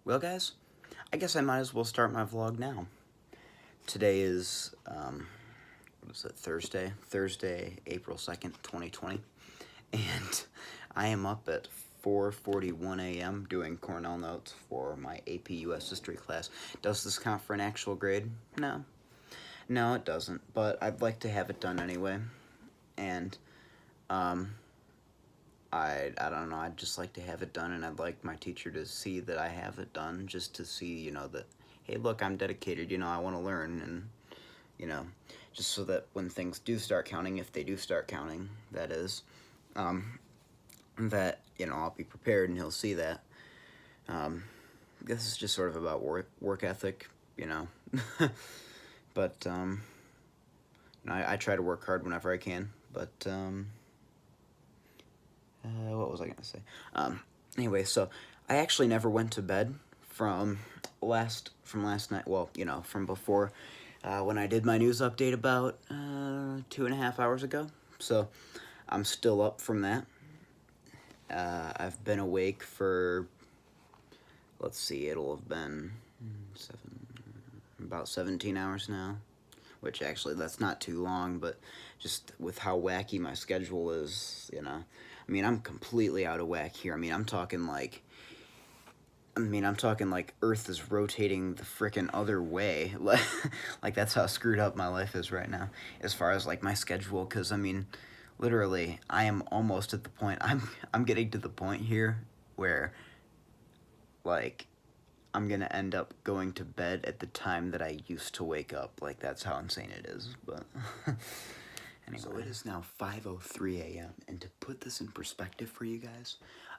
Well, guys, I guess I might as well start my vlog now. Today is, what is it, Thursday? Thursday, April 2nd, 2020. And I am up at 4:41 a.m. doing Cornell notes for my AP US History class. Does this count for an actual grade? No. No, it doesn't, but I'd like to have it done anyway. And, I don't know, I'd just like to have it done, and I'd like my teacher to see that I have it done, just to see, you know, that, hey, look, I'm dedicated, you know, I want to learn, and, you know, just so that when things do start counting, if they do start counting, that is, that, you know, I'll be prepared, and he'll see that. This is just sort of about work ethic, you know, but, you know, I try to work hard whenever I can, but, what was I gonna say? Anyway, so I actually never went to bed from last night. Well, you know, from before when I did my news update about 2.5 hours ago. So I'm still up from that. I've been awake for, let's see, it'll have been about 17 hours now. Which actually, that's not too long, but just with how wacky my schedule is, you know. I mean, I'm completely out of whack here. I mean, I'm talking like Earth is rotating the frickin' other way. Like, that's how screwed up my life is right now, as far as, like, my schedule, because, I mean, literally, I am almost at the point, I'm getting to the point here where, like, I'm gonna end up going to bed at the time that I used to wake up. Like, that's how insane it is, but anyway. So it is now 5:03 a.m., and to put this in perspective for you guys,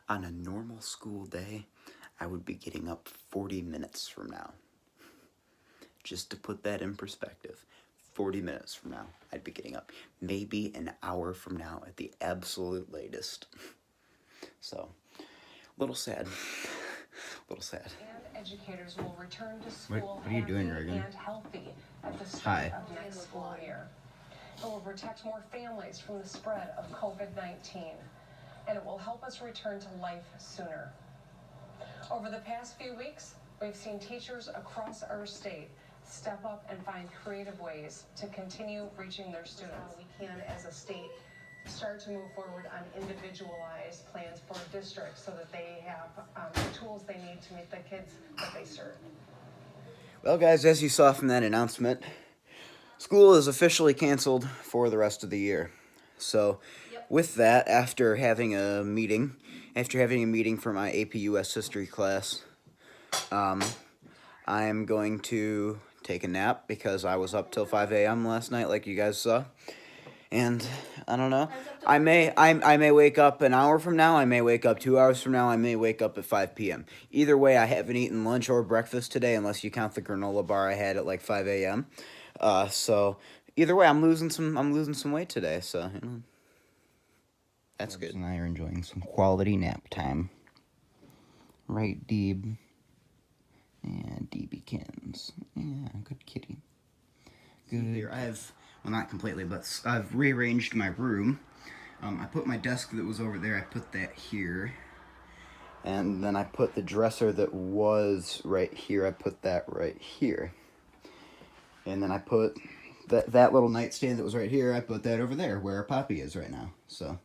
on a normal school day, I would be getting up 40 minutes from now. Just to put that in perspective, 40 minutes from now, I'd be getting up. Maybe an hour from now at the absolute latest. So, a little sad. A little sad. Educators will return to school what are you doing, Reagan? and healthy at the start of next school year. It will protect more families from the spread of COVID-19, and it will help us return to life sooner. Over the past few weeks, we've seen teachers across our state step up and find creative ways to continue reaching their students. We can, as a state, start to move forward on individualized plans for districts so that they have the tools they need to meet the kids that they serve. Well, guys, as you saw from that announcement, school is officially canceled for the rest of the year. So, with that, after having a meeting for my AP US History class, I'm going to take a nap because I was up till 5 a.m. last night, like you guys saw. And I don't know. I may wake up an hour from now. I may wake up 2 hours from now. I may wake up at 5 p.m. Either way, I haven't eaten lunch or breakfast today, unless you count the granola bar I had at like 5 a.m. So either way, I'm losing some weight today. So you know, that's good. And I are enjoying some quality nap time. Right, Deeb? Yeah, Deebykins. Yeah, good kitty. Good. Here, well, not completely, but I've rearranged my room. I put my desk that was over there, I put that here. And then I put the dresser that was right here, I put that right here. And then I put that little nightstand that was right here, I put that over there, where Poppy is right now. So,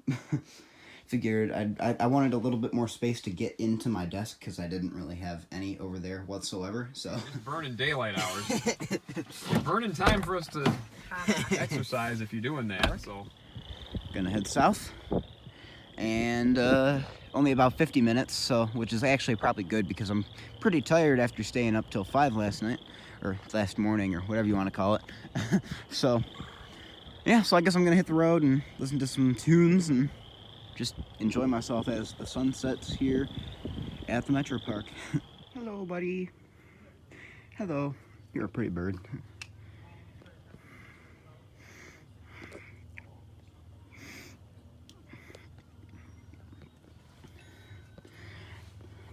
figured I wanted a little bit more space to get into my desk, because I didn't really have any over there whatsoever, so. It's burning daylight hours. You're burning time for us to exercise if you're doing that, so. Gonna head south, and only about 50 minutes, so, which is actually probably good, because I'm pretty tired after staying up till 5 last night, or last morning, or whatever you want to call it. So, yeah, so I guess I'm gonna hit the road and listen to some tunes, and just enjoy myself as the sun sets here at the Metropark. Hello, buddy. Hello. You're a pretty bird.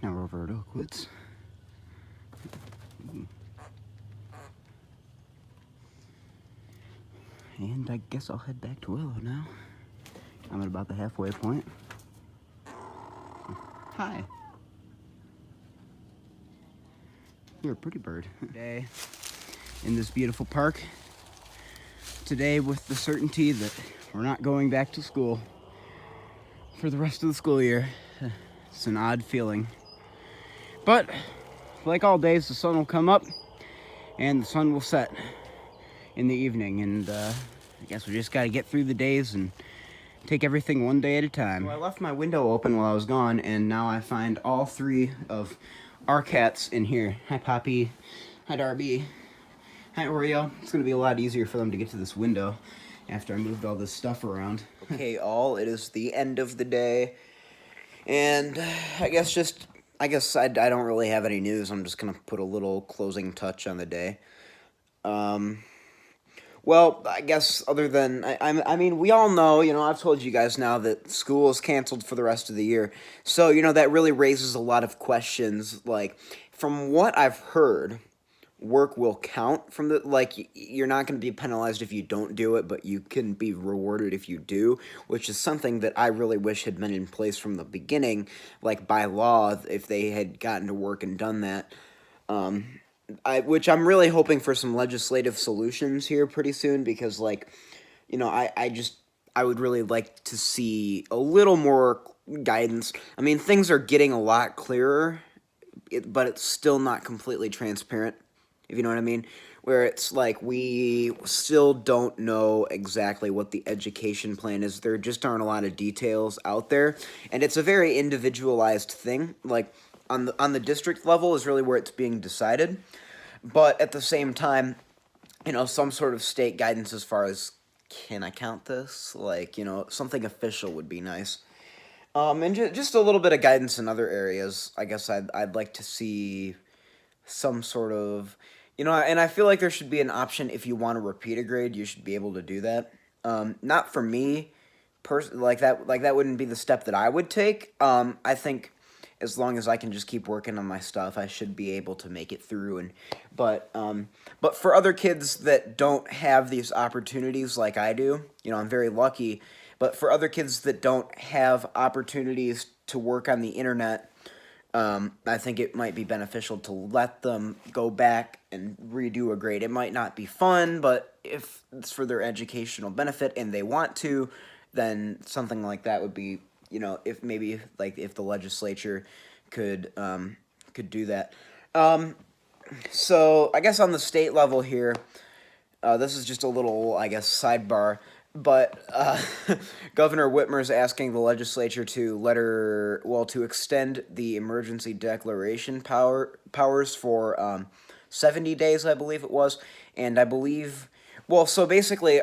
Now we're over at Oakwoods. And I guess I'll head back to Willow now. I'm at about the halfway point. Hi. You're a pretty bird. Today, in this beautiful park. Today, with the certainty that we're not going back to school for the rest of the school year. It's an odd feeling. But, like all days, the sun will come up and the sun will set in the evening. And I guess we just gotta get through the days and take everything one day at a time. So I left my window open while I was gone, and now I find all three of our cats in here. Hi, Poppy. Hi, Darby. Hi, Oreo. It's going to be a lot easier for them to get to this window after I moved all this stuff around. Okay, all. It is the end of the day, and I guess I don't really have any news. I'm just going to put a little closing touch on the day. Well, I guess other than, I mean, we all know, I've told you guys now that school is canceled for the rest of the year. So, that really raises a lot of questions. Like, from what I've heard, work will count from you're not going to be penalized if you don't do it, but you can be rewarded if you do, which is something that I really wish had been in place from the beginning, like by law, if they had gotten to work and done that. Which I'm really hoping for some legislative solutions here pretty soon, because I would really like to see a little more guidance. I mean, things are getting a lot clearer, but it's still not completely transparent, if you know what I mean, where it's like we still don't know exactly what the education plan is. There just aren't a lot of details out there, and it's a very individualized thing. Like, on the district level is really where it's being decided. But at the same time, some sort of state guidance as far as, can I count this? Like, something official would be nice. And just a little bit of guidance in other areas. I guess I'd like to see some sort of, and I feel like there should be an option if you want to repeat a grade, you should be able to do that. Not for me, like that wouldn't be the step that I would take. I think as long as I can just keep working on my stuff, I should be able to make it through. But for other kids that don't have these opportunities like I do, I'm very lucky. But for other kids that don't have opportunities to work on the internet, I think it might be beneficial to let them go back and redo a grade. It might not be fun, but if it's for their educational benefit and they want to, then something like that would be, if the legislature could do that. So I guess on the state level here, this is just a little, sidebar, but Governor Whitmer is asking the legislature to extend the emergency declaration powers for 70 days, I believe it was, and I believe, so basically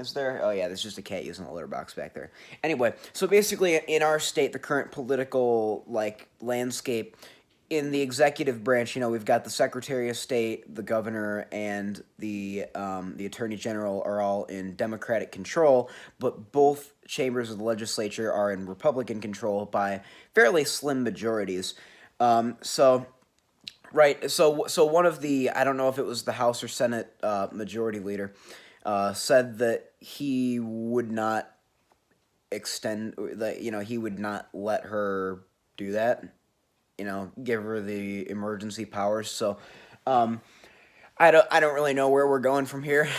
is there? Oh, yeah, there's just a cat using the litter box back there. Anyway, so basically, in our state, the current political, landscape, in the executive branch, we've got the Secretary of State, the governor, and the Attorney General are all in Democratic control, but both chambers of the legislature are in Republican control by fairly slim majorities. So one of the, I don't know if it was the House or Senate majority leader, said that he would not extend, he would not let her do that, give her the emergency powers. So, I don't really know where we're going from here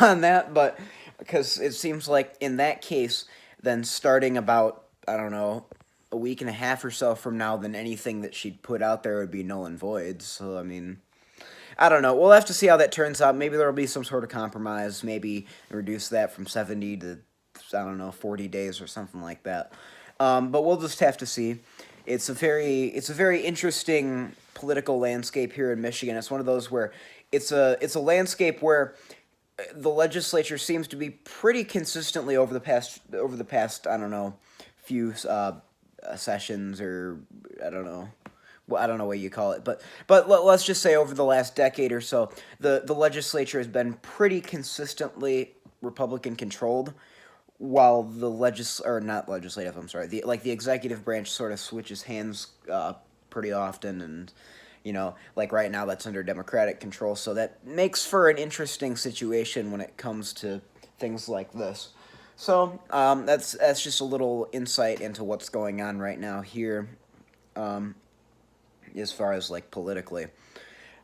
on that, but because it seems like in that case, then starting about, I don't know, a week and a half or so from now, then anything that she'd put out there would be null and void. So, I mean, I don't know. We'll have to see how that turns out. Maybe there'll be some sort of compromise. Maybe reduce that from 70 to, 40 days or something like that. But we'll just have to see. It's a very interesting political landscape here in Michigan. It's one of those where it's a landscape where the legislature seems to be pretty consistently over the past I don't know, few sessions, or I don't know. Well, I don't know what you call it, but let's just say over the last decade or so, the legislature has been pretty consistently Republican controlled, while the the executive branch sort of switches hands pretty often, and right now that's under Democratic control, so that makes for an interesting situation when it comes to things like this. So that's just a little insight into what's going on right now here as far as like politically.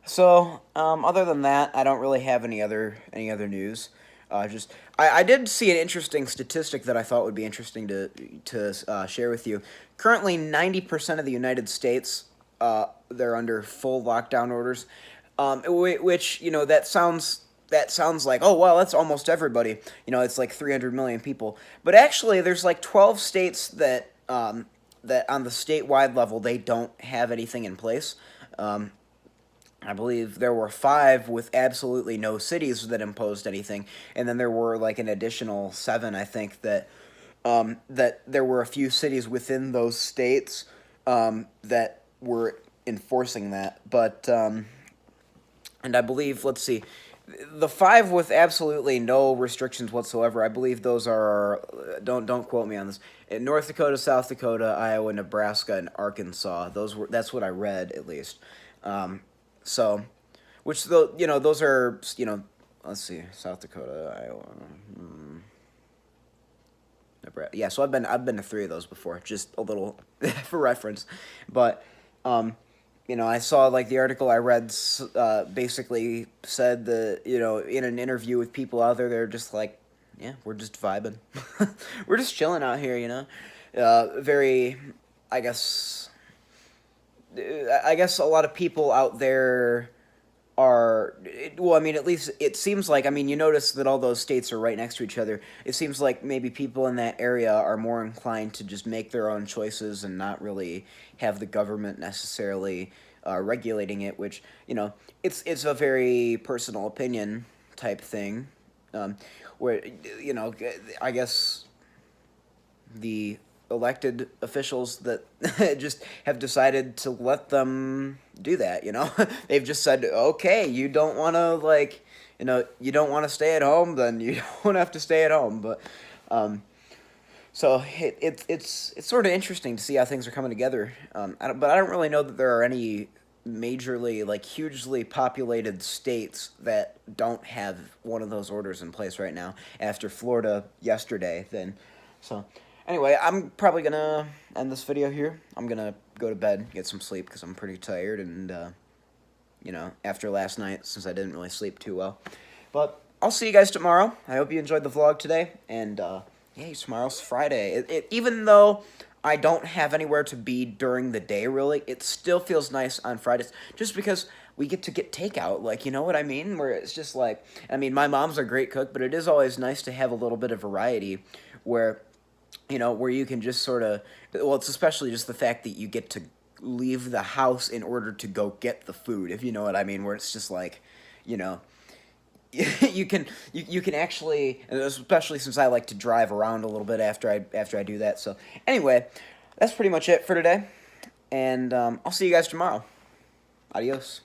So, other than that, I don't really have any other news. I did see an interesting statistic that I thought would be interesting to share with you. Currently, 90% of the United States, they're under full lockdown orders, which, you know, that sounds like, oh well, that's almost everybody. You know, it's like 300 million people. But actually, there's like 12 states that that on the statewide level they don't have anything in place. I believe there were 5 with absolutely no cities that imposed anything, and then there were like an additional 7, I think, that that there were a few cities within those states that were enforcing that. But and I believe, let's see, the 5 with absolutely no restrictions whatsoever, I believe those are, don't quote me on this, in North Dakota, South Dakota, Iowa, Nebraska, and Arkansas. That's what I read, at least. So, which, you know, those are, you know, let's see, South Dakota, Iowa, Nebraska. Yeah, so I've been to 3 of those before, just a little for reference. But, you know, I saw, like, the article I read basically said that, you know, in an interview with people out there, they're just like, yeah, we're just vibing. We're just chilling out here, you know. Very, I guess a lot of people out there are, well, I mean, at least it seems like, I mean, you notice that all those states are right next to each other. It seems like maybe people in that area are more inclined to just make their own choices and not really have the government necessarily regulating it, which, you know, it's a very personal opinion type thing, where, you know, I guess the elected officials that just have decided to let them do that, you know. They've just said, okay, you don't want to, like, you know, you don't want to stay at home, then you don't have to stay at home. But so it's sort of interesting to see how things are coming together. But I don't really know that there are any majorly, like, hugely populated states that don't have one of those orders in place right now after Florida yesterday. Then so anyway, I'm probably going to end this video here. I'm going to go to bed, get some sleep, because I'm pretty tired, and, you know, after last night, since I didn't really sleep too well. But I'll see you guys tomorrow. I hope you enjoyed the vlog today, and, yeah, tomorrow's Friday. Even though I don't have anywhere to be during the day, really, it still feels nice on Fridays, just because we get to get takeout, like, you know what I mean? Where it's just like, I mean, my mom's a great cook, but it is always nice to have a little bit of variety, where, you know, where you can just sort of, well, it's especially just the fact that you get to leave the house in order to go get the food, if you know what I mean, where it's just like, you know, you can actually, especially since I like to drive around a little bit after I do that. So anyway, that's pretty much it for today, and I'll see you guys tomorrow. Adios.